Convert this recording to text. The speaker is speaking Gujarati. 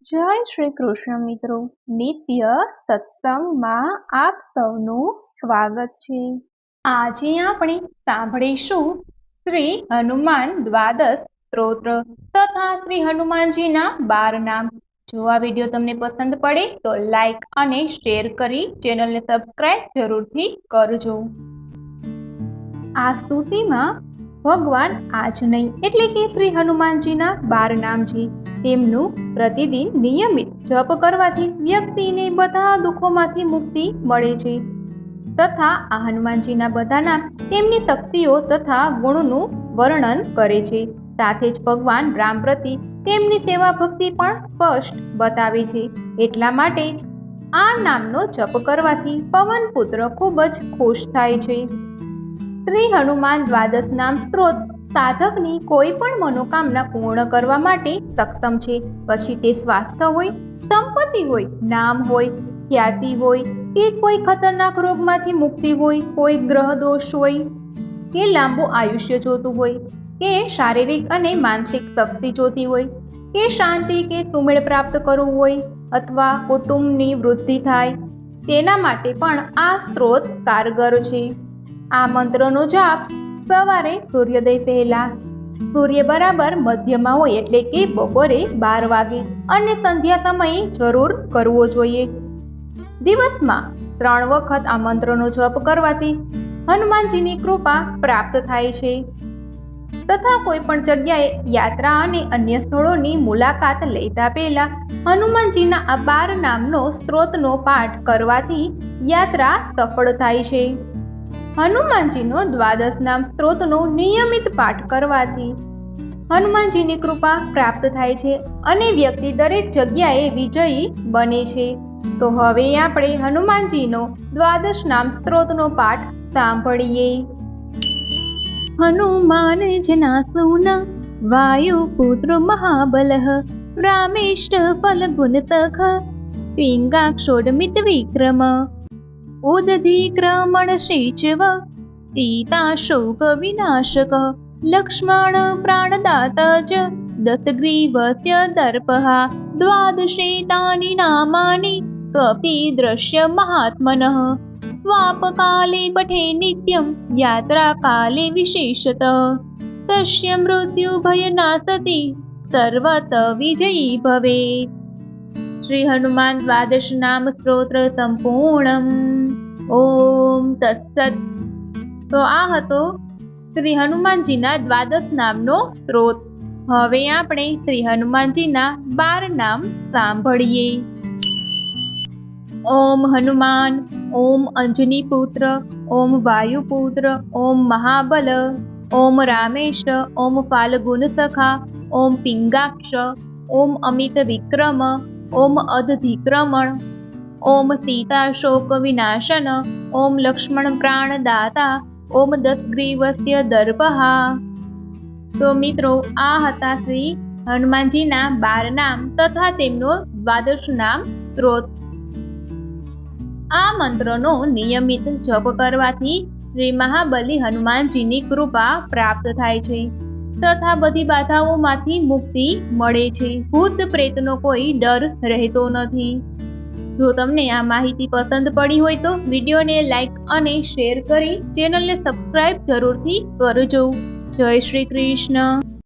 જય શ્રી કૃષ્ણ મિત્રો, નિત્ય સત્સંગમાં આપ સૌનું સ્વાગત છે। આજે આપણે સાંભળીશું શ્રી હનુમાન દ્વાદશ સ્તોત્ર તથા શ્રી હનુમાનજીના 12 નામ। જો આ વિડીયો તમને પસંદ પડે તો લાઈક અને શેર કરી ચેનલને સબસ્ક્રાઇબ જરૂરથી કરજો। આ સ્તુતિમાં ભગવાન આજનય એટલે કે શ્રી હનુમાનજીના 12 નામ છે। તેમનું પ્રતિદિન નિયમિત જપ કરવાથી વ્યક્તિને બધા દુઃખોમાંથી મુક્તિ મળે છે તથા આ હનુમાનજીના બધા નામ તેમની શક્તિઓ તથા ગુણનું વર્ણન કરે છે। સાથે જ ભગવાન રામ પ્રતિ તેમની સેવા ભક્તિ પણ સ્પષ્ટ બતાવે છે। એટલા માટે જ આ નામનો જપ કરવાથી પવન પુત્ર ખૂબ જ ખુશ થાય છે। શ્રી હનુમાન દ્વાદશ નામ સ્ત્રોત સાધકની કોઈ પણ મનોકામના પૂર્ણ કરવા માટે સક્ષમ છે। પછી તે સ્વાસ્થ્ય હોય, સંપત્તિ હોય, નામ હોય, ખ્યાતિ હોય કે કોઈ ખતરનાક રોગમાંથી મુક્તિ હોય, કોઈ ગ્રહ દોષ હોય કે લાંબુ આયુષ્ય જોતું હોય કે શારીરિક અને માનસિક શક્તિ જોતી હોય કે શાંતિ કે સુમેળ પ્રાપ્ત કરવું હોય અથવા કુટુંબની વૃદ્ધિ થાય, તેના માટે પણ આ સ્ત્રોત કારગર છે। આ મંત્રનો જાપ સવારે સૂર્યોદય પહેલા, સૂર્ય બરાબર મધ્યમાં હોય એટલે કે બપોરે 12 વાગે અને સંધ્યા સમયે જરૂર કરવો જોઈએ। દિવસમાં 3 વખત આ મંત્રનો જપ કરવાથી હનુમાનજીની કૃપા પ્રાપ્ત થાય છે તથા કોઈ પણ જગ્યાએ યાત્રા અને અન્ય સ્થળોની મુલાકાત લેતા પહેલા હનુમાનજીના આ 12 નામનો સ્ત્રોતનો પાઠ કરવાથી યાત્રા સફળ થાય છે। હનુમાનજીનો દ્વાદશ નામ સ્ત્રોતનો નિયમિત પાઠ કરવાથી હનુમાનજીની કૃપા પ્રાપ્ત થાય છે અને વ્યક્તિ દરેક જગ્યાએ વિજયી બને છે। તો હવે આપણે હનુમાનજીનો દ્વાદશ નામ સ્ત્રોતનો પાઠ સાંભળીએ। હનુમાન जना सुना वायु पुत्र महाबलः रामेष्ट फलगुण सख पिंगाक्षोडमित विक्रम उदधिक्रमण शेचव सीता शोक विनाशक लक्ष्मण प्राणदाता च दशग्रीवस्य दर्पः द्वादशेतानि नामानि कपि दृश्य महात्मनः स्वापकाले पठे नित्यं यात्राकाले विशेषतः तस्य मृत्यु भय नासति सर्वत विजयी भवेत्। श्री हनुमान द्वादश नाम स्त्रोत्र संपूर्णम। ओम तत्सत। तो आ હતો શ્રી હનુમાનજીના દ્વાદશ નામનો સ્ત્રોત। હવે આપણે શ્રી હનુમાનજીના 12 નામ સાંભળીએ। ઓમ હનુમાન, ઓમ અંજની પુત્ર, ઓમ વાયુપુત્ર, ઓમ મહાબલ, ઓમ રામેશ, ઓમ ફાલ્ગુન સખા, ઓમ પિંગાક્ષ, ઓમ અમિત વિક્રમ, ઓમ અદધિક્રમણ, ઓમ સીતા શોક વિનાશન, ઓમ લક્ષ્મણ પ્રાણદાતા, ઓમ દશગ્રીવસ્ય દર્પહા। તો મિત્રો, આ હતા શ્રી હનુમાનજીના 12 નામ તથા તેમનો દ્વાદશ નામ સ્ત્રોત। આ મંત્રનો નિયમિત જપ કરવાથી શ્રી મહાબલી હનુમાનજીની કૃપા પ્રાપ્ત થાય છે તથા બધી બાધાઓમાંથી મુક્તિ મળે છે। ભૂત પ્રેતનો કોઈ ડર રહેતો નથી। જો તમને આ માહિતી પસંદ પડી હોય તો વિડીયોને લાઈક અને શેર કરી ચેનલને સબસ્ક્રાઇબ જરૂરથી કરજો। જય શ્રી કૃષ્ણ।